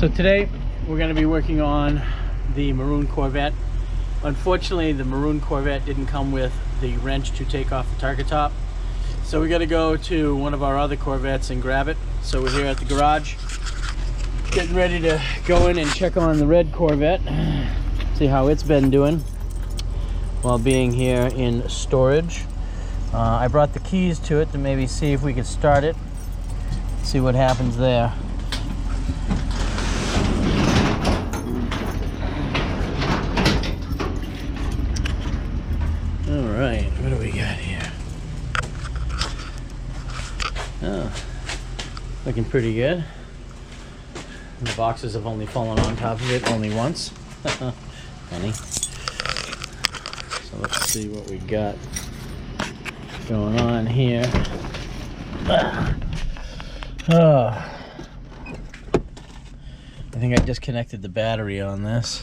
So today we're going to be working on the Maroon Corvette. Unfortunately, the Maroon Corvette didn't come with the wrench to take off the Targa top. So we got to go to one of our other Corvettes and grab it. So we're here at the garage, getting ready to go in and check on the red Corvette, see how it's been doing while being here in storage. I brought the keys to it to maybe see if we could start it, see what happens there. All right, what do we got here? Oh, looking pretty good. The boxes have only fallen on top of it only once. Funny. So let's see what we got going on here. Oh, I think I disconnected the battery on this.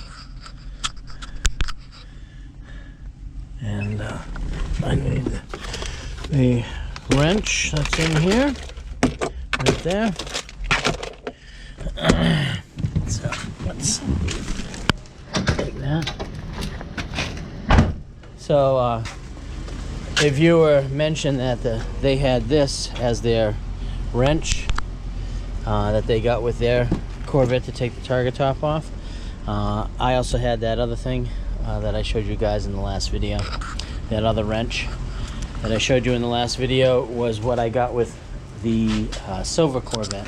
And I need the wrench that's in here, right there. So let's take that. So a viewer mentioned that they had this as their wrench that they got with their Corvette to take the Targa top off. I also had that other thing that I showed you guys in the last video. That other wrench that I showed you in the last video was what I got with the silver Corvette.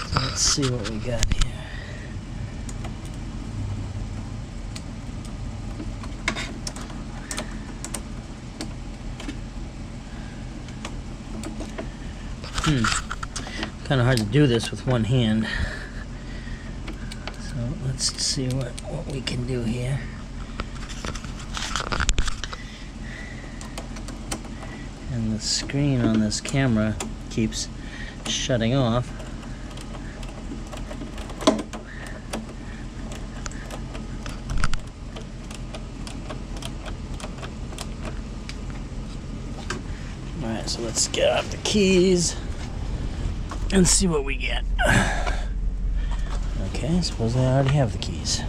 So let's see what we got here. Kind of hard to do this with one hand. So let's see what we can do here. And the screen on this camera keeps shutting off. Alright, so let's get out the keys and see what we get. Okay, suppose I already have the keys.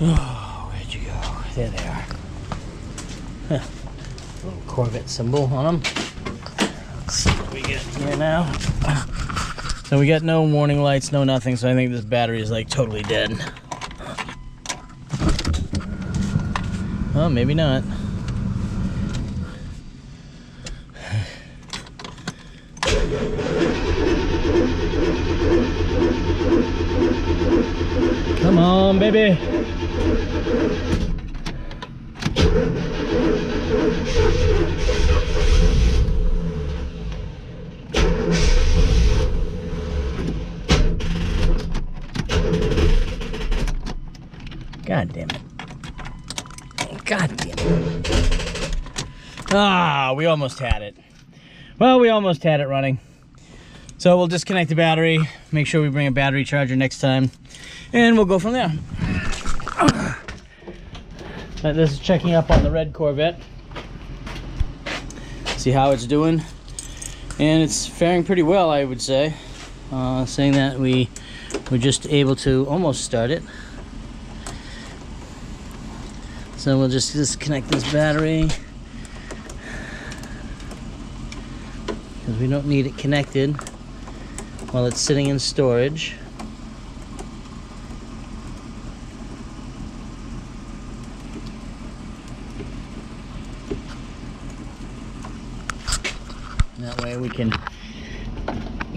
Oh, where'd you go? There they are. Huh. Little Corvette symbol on them. Let's see what we get here now. So we got no warning lights, no nothing, so I think this battery is like totally dead. Well, maybe not. Come on, baby. God damn it. God damn it. Ah, we almost had it. Well, we almost had it running. So we'll disconnect the battery, make sure we bring a battery charger next time, and we'll go from there. This is checking up on the red Corvette. See how it's doing. And it's faring pretty well, I would say. Saying that we were just able to almost start it. So we'll just disconnect this battery because we don't need it connected while it's sitting in storage. That way we can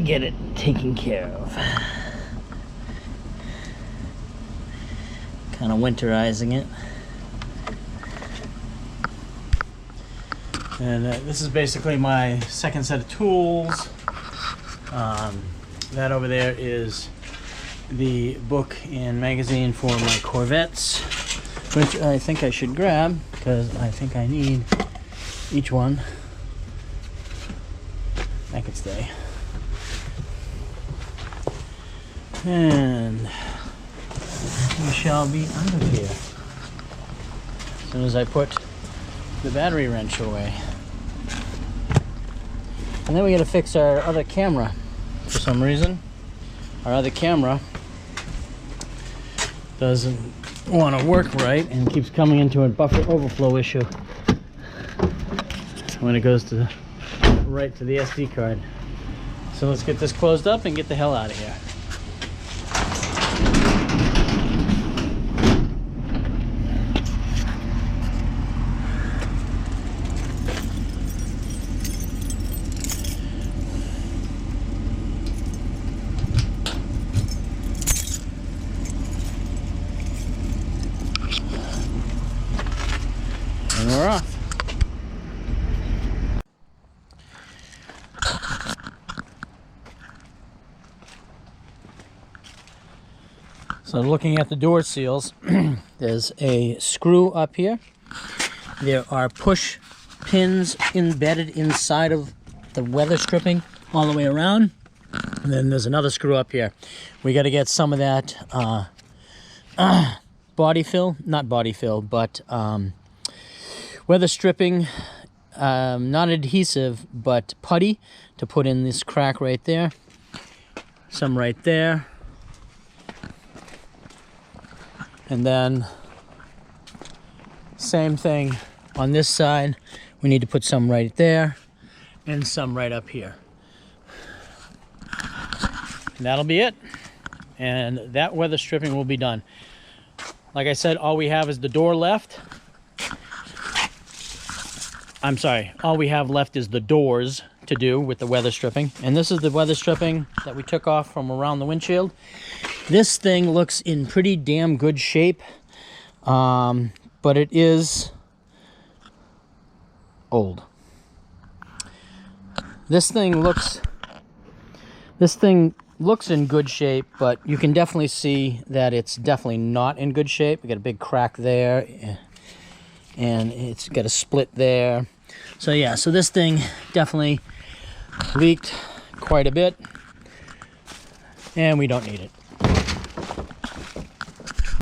get it taken care of. Kind of winterizing it. And this is basically my second set of tools. That over there is the book and magazine for my Corvettes, which I think I should grab because I think I need each one. That could stay. And we shall be out of here as soon as I put the battery wrench away. And then we got to fix our other camera. For some reason, our other camera doesn't want to work right and keeps coming into a buffer overflow issue when it goes to right to the SD card. So let's get this closed up and get the hell out of here. And we're off. So looking at the door seals, there's a screw up here. There are push pins embedded inside of the weather stripping all the way around. And then there's another screw up here. We got to get some of that body fill, not body fill, but weather stripping, not adhesive, but putty to put in this crack right there. Some right there. And then same thing on this side. We need to put some right there and some right up here. And that'll be it. And that weather stripping will be done. Like I said, all we have is the door left. I'm sorry, all we have left is the doors to do with the weather stripping. And this is the weather stripping that we took off from around the windshield. This thing looks in pretty damn good shape, but it is old. This thing looks in good shape, but you can definitely see that it's definitely not in good shape. We got a big crack there, and it's got a split there. So yeah, so this thing definitely leaked quite a bit, and we don't need it.